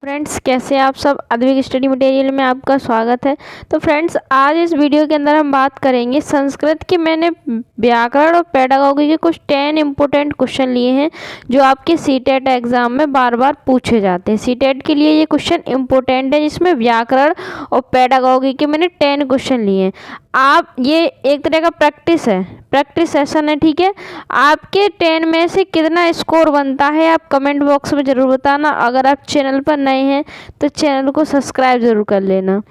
Friends, कैसे आप सब। अद्विक स्टडी मटेरियल में आपका स्वागत है। तो फ्रेंड्स, आज इस वीडियो के अंदर हम बात करेंगे संस्कृत के। मैंने व्याकरण और पेडागोगी के कुछ 10 इंपॉर्टेंट क्वेश्चन लिए हैं जो आपके सीटेट एग्जाम में बार बार पूछे जाते हैं। सीटेट के लिए ये क्वेश्चन इंपॉर्टेंट है, जिसमें व्याकरण और पेडागोगी के मैंने 10 क्वेश्चन लिए हैं। आप ये एक तरह का प्रैक्टिस सेशन है, ठीक है। आपके 10 में से कितना स्कोर बनता है आप कमेंट बॉक्स में ज़रूर बताना। अगर आप चैनल पर नए हैं तो चैनल को सब्सक्राइब जरूर कर लेना।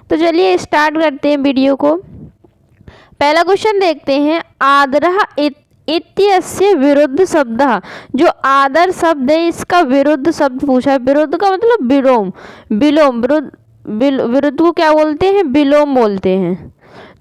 तो चलिए स्टार्ट करते हैं वीडियो को। पहला क्वेश्चन देखते हैं। आदरः इत्यस्य विरुद्ध शब्द। जो आदर शब्द है इसका विरुद्ध शब्द पूछा है। विरुद्ध का मतलब विलोम। विरुद्ध को क्या बोलते हैं? विलोम बोलते हैं।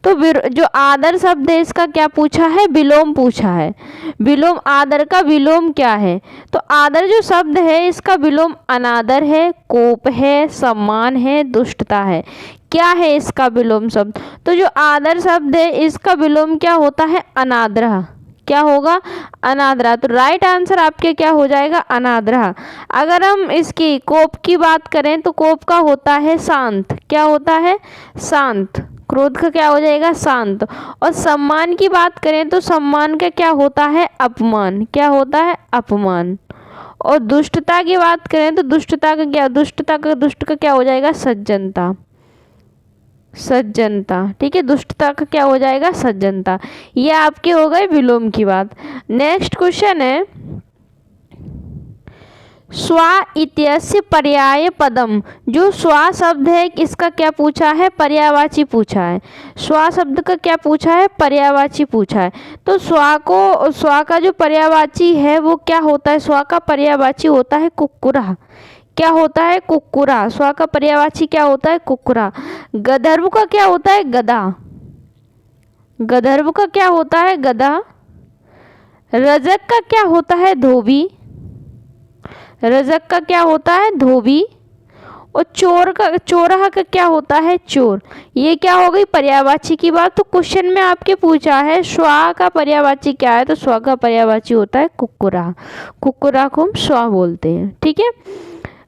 तो जो आदर शब्द है इसका क्या पूछा है? विलोम पूछा है। विलोम, आदर का विलोम क्या है? तो आदर जो शब्द है इसका विलोम अनादर है, कोप है, सम्मान है, दुष्टता है। क्या है इसका विलोम शब्द? तो जो आदर शब्द है इसका विलोम क्या होता है? अनादर। क्या होगा? अनादरा। तो राइट आंसर आपके क्या हो जाएगा? अनादरा। अगर हम इसकी कोप की बात करें तो कोप का होता है शांत। क्या होता है? शांत। क्रोध का क्या हो जाएगा? शांत। और सम्मान की बात करें तो सम्मान का क्या होता है? अपमान। क्या होता है? अपमान। और दुष्टता की बात करें तो दुष्टता का क्या हो जाएगा? सज्जनता। ठीक है, दुष्टता का क्या हो जाएगा? सज्जनता। ये आपके हो गए विलोम की बात। नेक्स्ट क्वेश्चन है। स्वा इत्यस्य पर्याय पदम। जो स्वा शब्द है इसका क्या पूछा है? पर्यायवाची पूछा है। स्वा शब्द का क्या पूछा है? पर्यायवाची पूछा है। तो स्वा का जो पर्यायवाची है वो क्या होता है? स्वा का पर्यायवाची होता है कुक्कुरा। क्या होता है? कुक्कुरा। स्वा का पर्यायवाची क्या होता है? कुक्कुरा। गंधर्व का क्या होता है? गधा। गंधर्व का क्या होता है? गधा। रजक का क्या होता है? धोबी। रजक का क्या होता है? धोबी। और चोरहा का क्या होता है? चोर। ये क्या हो गई? पर्यायवाची की बात। तो क्वेश्चन में आपके पूछा है स्वा का पर्यायवाची क्या है? तो स्वा का पर्यायवाची होता है कुक्कुरा। कुक्कुरा को हम स्वा बोलते हैं, ठीक है।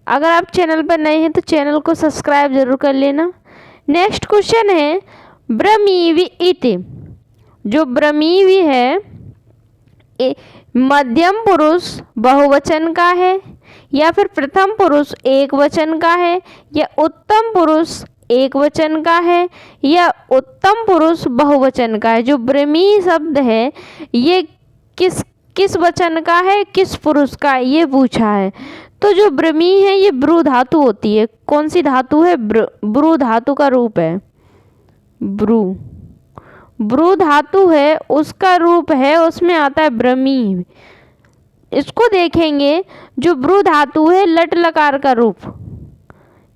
अगर आप चैनल पर नए हैं तो चैनल को सब्सक्राइब जरूर कर लेना। नेक्स्ट क्वेश्चन है। ब्रमीवि इति। जो ब्रमीवि है मध्यम पुरुष बहुवचन का है, या फिर प्रथम पुरुष एक वचन का है, या उत्तम पुरुष एक वचन का है, या उत्तम पुरुष बहुवचन का है? जो ब्रह्मी शब्द है ये किस वचन का है, किस पुरुष का है, ये पूछा है। तो जो ब्रह्मी है ये ब्रू धातु होती है। कौन सी धातु है? ब्रू धातु का रूप है। ब्रू धातु है, उसका रूप है, उसमें आता है ब्रह्मी। इसको देखेंगे। जो ब्रू धातु है लट लकार का रूप,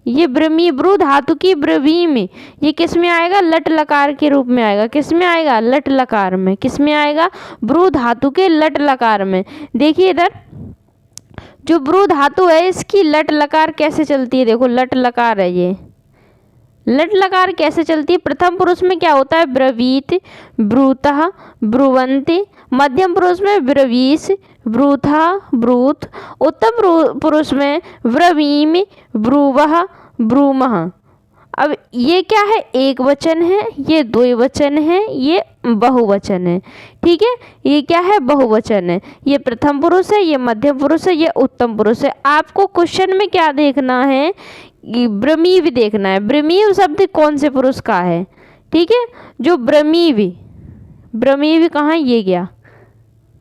ये ब्रू धातु की ब्रवी में ये किस में आएगा? लट लकार के रूप में आएगा। किस में आएगा? लट लकार में। किस में आएगा? ब्रू धातु के लट लकार में। देखिए इधर जो ब्रू धातु है इसकी लट लकार कैसे चलती है? देखो लट लकार है ये। लट लकार कैसे चलती है? प्रथम पुरुष में क्या होता है? ब्रवीत, ब्रूतः, ब्रुवन्ति। मध्यम पुरुष में ब्रवीस, ब्रूथा, ब्रूथ। उत्तम पुरुष में ब्रवीम, ब्रुवः, ब्रूमः। अब ये क्या है? एक वचन है, ये द्विवचन है, ये बहुवचन है, ठीक है। ये क्या है? बहुवचन है। ये प्रथम पुरुष है, ये मध्यम पुरुष है, ये उत्तम पुरुष है। आपको क्वेश्चन में क्या देखना है? ब्रमीव देखना है। ब्रमीव शब्द कौन से पुरुष का है? ठीक है। जो ब्रमीव कहाँ है? ये गया।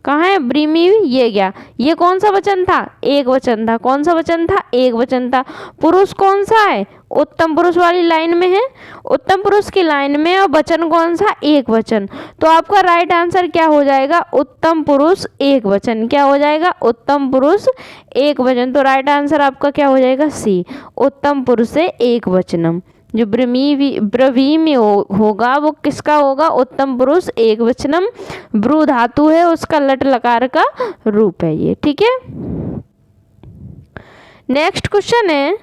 कहाँ है ब्रमीव? ये गया। ये कौन सा वचन था? एक वचन था। कौन सा वचन था? एक वचन था। पुरुष कौन सा है? उत्तम पुरुष वाली लाइन में है। उत्तम पुरुष की लाइन में। और वचन कौन सा? एक वचन। तो आपका राइट आंसर क्या हो जाएगा? उत्तम पुरुष एक वचन। क्या हो जाएगा? उत्तम पुरुष एक वचन। तो राइट आंसर आपका क्या हो जाएगा? सी, उत्तम पुरुष से एक वचनम। जो ब्रवी में होगा वो किसका होगा? उत्तम पुरुष एक वचनम। ब्रू धातु है, उसका लट लकार का रूप है ये, ठीक है। नेक्स्ट क्वेश्चन है।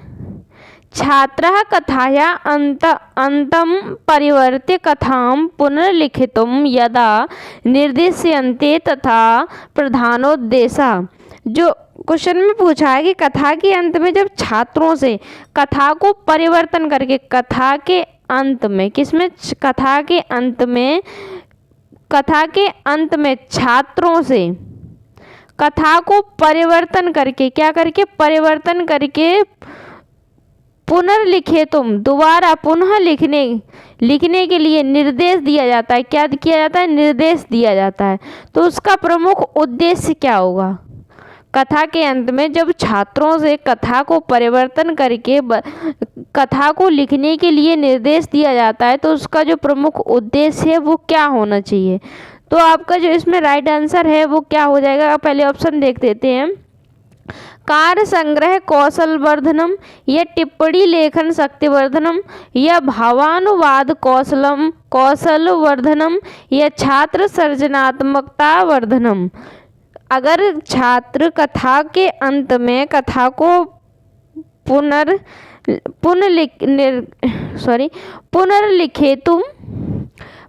छात्रः कथाया अंतम परिवर्त्य कथां पुनर्लिखितुं यदा निर्देश्यन्ते तथा प्रधानोद्देशः। जो क्वेश्चन में पूछा है कि कथा के अंत में जब छात्रों से कथा को परिवर्तन करके, कथा के अंत में, किसमें, कथा के अंत में, कथा के अंत में छात्रों से कथा को परिवर्तन करके, क्या करके, परिवर्तन करके पुनर्लिखे तुम, दोबारा पुनः लिखने के लिए निर्देश दिया जाता है। क्या किया जाता है, निर्देश दिया जाता है। तो उसका प्रमुख उद्देश्य क्या होगा। कथा के अंत में जब छात्रों से कथा को परिवर्तन करके कथा को लिखने के लिए निर्देश दिया जाता है, तो उसका जो प्रमुख उद्देश्य है वो क्या होना चाहिए। तो आपका जो इसमें राइट आंसर है वो क्या हो जाएगा। पहले ऑप्शन देख देते हैं। कार्य संग्रह कौशल वर्धनम, या टिप्पणी लेखन शक्ति वर्धनम, या भावानुवाद कौशल वर्धनम, या छात्र सृजनात्मकता वर्धनम। अगर छात्र कथा के अंत में कथा को पुनर्लिखे तुम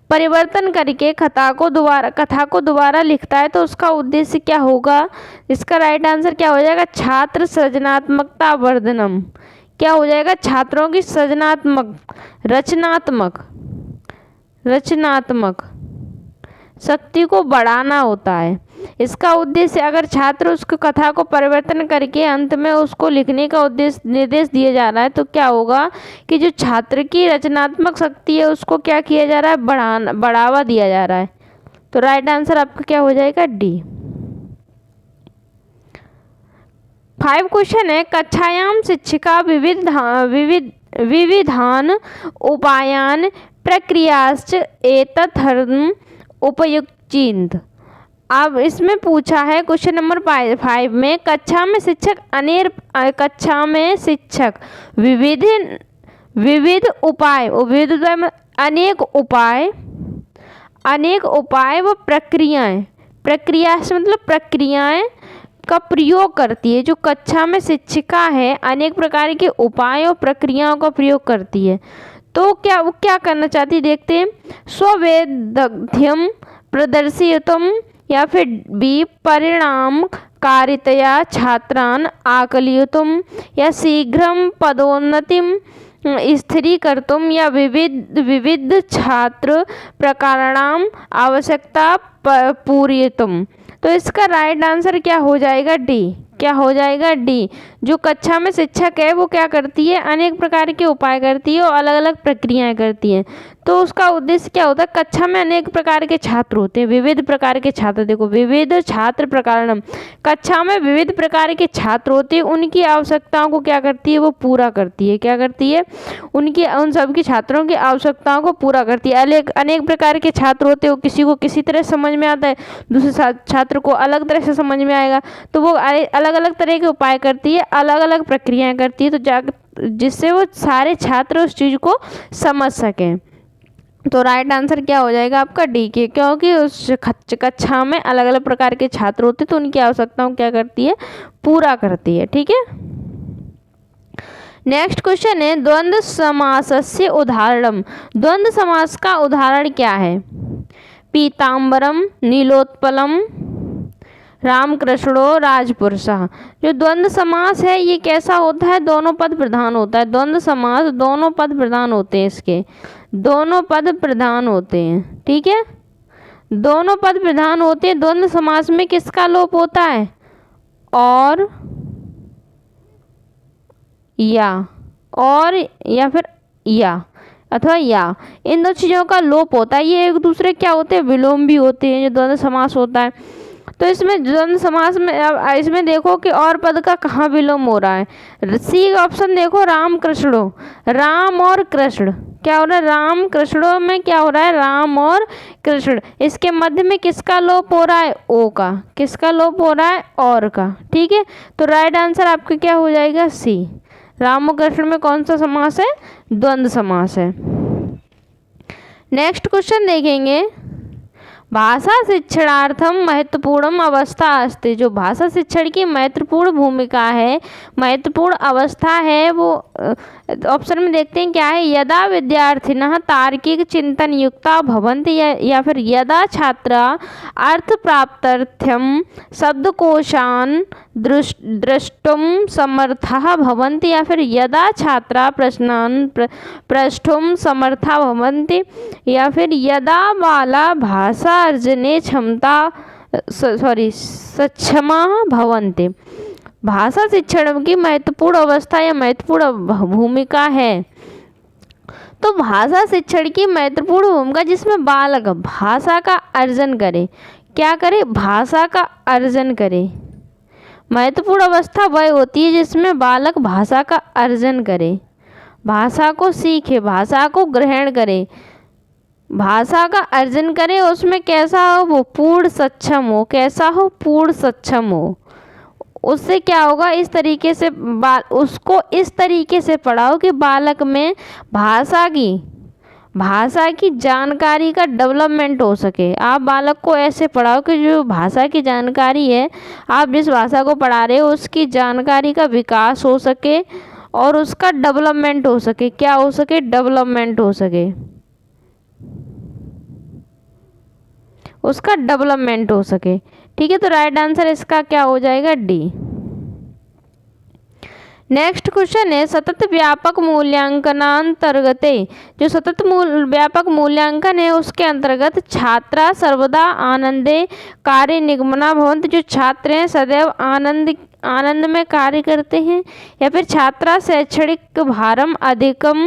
परिवर्तन करके कथा को दोबारा लिखता है, तो उसका उद्देश्य क्या होगा। इसका राइट आंसर क्या हो जाएगा, छात्र सृजनात्मकता वर्धनम। क्या हो जाएगा, छात्रों की रचनात्मक शक्ति को बढ़ाना होता है। इसका उद्देश्य, अगर छात्र उसको कथा को परिवर्तन करके अंत में उसको लिखने का निर्देश दिया जा रहा है, तो क्या होगा कि जो छात्र की रचनात्मक शक्ति है उसको क्या किया जा रहा है, बढ़ावा दिया जा रहा है। तो राइट आंसर आपका क्या हो जाएगा, डी। 5 क्वेश्चन है। कक्षायाम शिक्षिका विविधान उपायान प्रक्रियाश्च एतत्थर्म उपयुक्चिन्त। अब इसमें पूछा है क्वेश्चन नंबर 5 में, कक्षा में शिक्षक विविध उपाय, अनेक उपाय व प्रक्रिया से मतलब प्रक्रियाएं का प्रयोग करती है। जो कक्षा में शिक्षिका है अनेक प्रकार के उपाय और प्रक्रियाओं का प्रयोग करती है। तो वो क्या करना चाहती है, देखते हैं। स्ववैदग्ध्यम प्रदर्शयितुम, या फिर बी परिणामकारितया छात्रान् आकलयितुम, या शीघ्रं पदोन्नतिं स्थिरीकर्तुं, या विविध छात्र प्रकाराणाम आवश्यकता पूरयितुम। तो इसका राइट आंसर क्या हो जाएगा, डी। क्या हो जाएगा, डी। जो कक्षा में शिक्षक है वो क्या करती है, अनेक प्रकार के उपाय करती है और अलग अलग प्रक्रियाएं करती है। तो उसका उद्देश्य क्या होता है, कक्षा में अनेक प्रकार के छात्र होते हैं, विविध प्रकार के छात्र। देखो, विविध छात्र प्रकारणम, कक्षा में विविध प्रकार के छात्र होते हैं, उनकी आवश्यकताओं को क्या करती है, वो पूरा करती है। क्या करती है, उन सबकी छात्रों की आवश्यकताओं को पूरा करती है। अनेक प्रकार के छात्र होते हैं, किसी को किसी तरह समझ में आता है, दूसरे छात्र को अलग तरह से समझ में आएगा। तो वो अलग अलग तरह के उपाय करती है, अलग अलग प्रक्रियाएं करती है, तो जिससे वो सारे छात्र उस चीज़ को समझ सकें। तो राइट आंसर क्या हो जाएगा आपका, डी के, क्योंकि उस कक्षा में अलग अलग प्रकार के छात्र होते हैं, तो उनकी आवश्यकताओं क्या करती है, पूरा करती है। ठीक है। नेक्स्ट क्वेश्चन है, द्वंद्व समासस्य उदाहरणम। द्वंद्व समास का उदाहरण क्या है। पीताम्बरम नीलोत्पलम रामकृष्णो राजपुरुषः। जो द्वंद्व समास है ये कैसा होता है, दोनों पद प्रधान होता है। द्वंद्व समास दोनों पद प्रधान होते हैं, इसके दोनों पद प्रधान होते हैं। ठीक है, दोनों पद प्रधान होते हैं। द्वंद्व समास में किसका लोप होता है, और या फिर या अथवा या, इन दो चीज़ों का लोप होता है। ये एक दूसरे क्या होते हैं, विलोम भी होते हैं जो द्वंद्व समास होता है। तो इसमें द्वंद्व समास में अब इसमें देखो कि और पद का कहाँ विलोम हो रहा है। सी ऑप्शन देखो, राम कृष्णो, राम और कृष्ण क्या हो रहा है, राम कृष्णों में क्या हो रहा है, राम और कृष्ण। इसके मध्य में किसका लोप हो रहा है, ओ का। किसका लोप हो रहा है, और का। ठीक है, तो राइट आंसर आपका क्या हो जाएगा, सी। राम और कृष्ण में कौन सा समास है, द्वंद्व समास है। नेक्स्ट क्वेश्चन देखेंगे, भाषा शिक्षणार्थम महत्वपूर्ण अवस्था अस्ति। जो भाषा शिक्षण की महत्वपूर्ण भूमिका है, महत्वपूर्ण अवस्था है, वो ऑप्शन में देखते हैं क्या है, यदा विद्यार्थिनः तार्किक चिंतन युक्ता भवन्ति या फिर यदा छात्रा अर्थ प्राप्त्यर्थं शब्दकोशान् द्रष्टुं समर्थाः भवन्ति या फिर यदा छात्रा प्रश्नान् प्रष्टुं समर्थाः भवन्ति या फिर यदा बाला भाषा अर्जने सक्षमा भवन्ति। भाषा शिक्षण की महत्वपूर्ण अवस्था या महत्वपूर्ण भूमिका है। तो भाषा शिक्षण की महत्वपूर्ण भूमिका जिसमें बालक भाषा का अर्जन करे, क्या करे, भाषा का अर्जन करे। महत्वपूर्ण अवस्था वह होती है जिसमें बालक भाषा का अर्जन करे, भाषा को सीखे, भाषा को ग्रहण करे, भाषा का अर्जन करे। उसमें कैसा हो, वो पूर्ण सक्षम हो। कैसा हो, पूर्ण सक्षम हो। उससे क्या होगा, इस तरीके से उसको इस तरीके से पढ़ाओ कि बालक में भाषा की जानकारी का डेवलपमेंट हो सके। आप बालक को ऐसे पढ़ाओ कि जो भाषा की जानकारी है, आप जिस भाषा को पढ़ा रहे हो उसकी जानकारी का विकास हो सके और उसका डेवलपमेंट हो सके। क्या हो सके, डेवलपमेंट हो सके, उसका डेवलपमेंट हो सके। ठीक है, तो राइट आंसर इसका क्या हो जाएगा, डी। नेक्स्ट क्वेश्चन है, सतत व्यापक मूल्यांकनांतर्गत, जो सतत व्यापक मूल्यांकन है उसके अंतर्गत छात्रा सर्वदा आनंदे कार्य निगमना भवन्ति, जो छात्र हैं सदैव आनंद में कार्य करते हैं या फिर छात्रा शैक्षणिक भारम अधिकम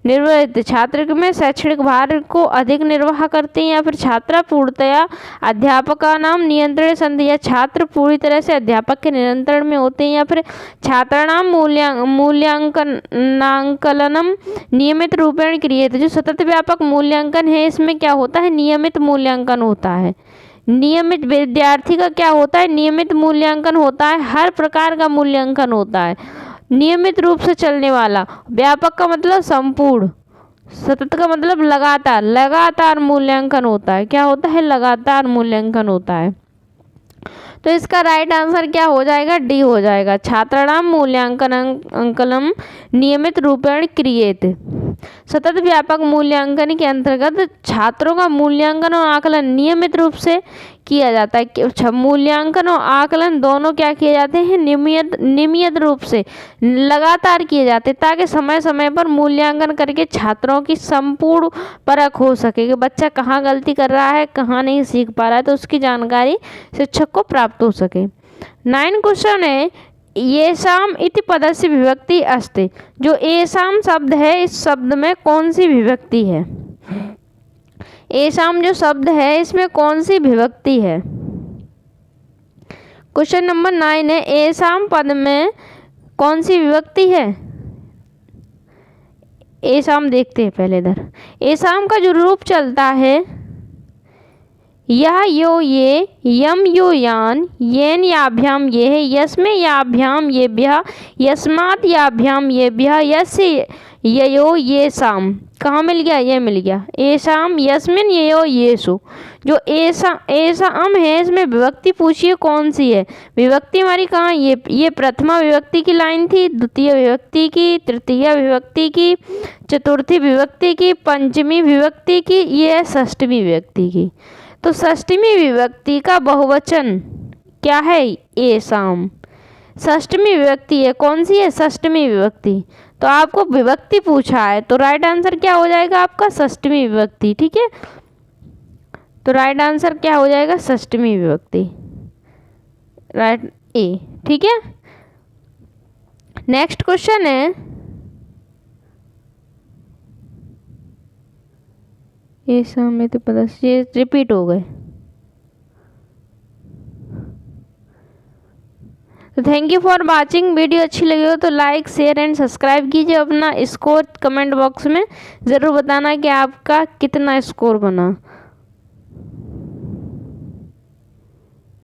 निर्वहित, छात्र में शैक्षणिक भार को अधिक निर्वाह करते हैं या फिर छात्रा पूर्णतया अध्यापका नाम नियंत्रण संधि, या छात्र पूरी तरह से अध्यापक के नियंत्रण में होते हैं या फिर छात्राणाम मूल्यांकनम नियमित रूपेण क्रियते। जो सतत व्यापक मूल्यांकन है इसमें क्या होता है, नियमित मूल्यांकन होता है। नियमित विद्यार्थी का क्या होता है, नियमित मूल्यांकन होता है, हर प्रकार का मूल्यांकन होता है, नियमित रूप से चलने वाला। व्यापक का मतलब संपूर्ण, सतत का मतलब लगातार मूल्यांकन होता है। क्या होता है, लगातार मूल्यांकन होता है। तो इसका राइट आंसर क्या हो जाएगा, डी हो जाएगा। छात्राणाम मूल्यांकनम नियमित रूपेण क्रियेते। सतत व्यापक मूल्यांकन के अंतर्गत छात्रों का मूल्यांकन और आकलन नियमित रूप से किया जाता है। मूल्यांकन और आकलन दोनों क्या किए जाते हैं, नियमित रूप से लगातार किए जाते हैं, ताकि समय समय पर मूल्यांकन करके छात्रों की संपूर्ण परख हो सके कि बच्चा कहाँ गलती कर रहा है, कहाँ नहीं सीख पा रहा है, तो उसकी जानकारी शिक्षक को प्राप्त हो सके। 9 क्वेश्चन है, येषाम इति पदस्य विभक्ति अस्ति, जो येषाम शब्द है इस शब्द में कौन सी विभक्ति है। येषाम जो शब्द है इसमें कौन सी विभक्ति है। क्वेश्चन नंबर 9 है, येषाम पद में कौन सी विभक्ति है। येषाम देखते हैं पहले इधर। येषाम का जो रूप चलता है, यह यो ये, यम यो यान, येन याभ्याम ये है, यस्मे याभ्याम येभ्यः, यस्मात् याभ्याम येभ्यः, यस्य ययो येषाम। कहाँ मिल गया, ये मिल गया। येषाम, यस्मिन ययो येषु। जो येषाम है इसमें विभक्ति पूछिए कौन सी है। विभक्ति हमारी कहाँ, ये प्रथमा विभक्ति की लाइन थी, द्वितीय विभक्ति की, तृतीय विभक्ति की, चतुर्थी विभक्ति की, पंचमी विभक्ति की, ये है षष्ठवी विभक्ति की। तो षष्ठवी विभक्ति का बहुवचन क्या है, येषाम। षष्ठवी विभक्ति है, कौन सी है, षष्ठवी विभक्ति। तो आपको विभक्ति पूछा है तो राइट आंसर क्या हो जाएगा आपका, षष्ठवी विभक्ति। ठीक है, तो राइट आंसर क्या हो जाएगा, षष्ठवी विभक्ति, राइट ए। ठीक है, नेक्स्ट क्वेश्चन है, ये समय तो पता ये रिपीट हो गए। तो thank you for watching. Video अच्छी लगी हो तो लाइक शेयर एंड सब्सक्राइब कीजिए। अपना स्कोर कमेंट बॉक्स में ज़रूर बताना कि आपका कितना स्कोर बना।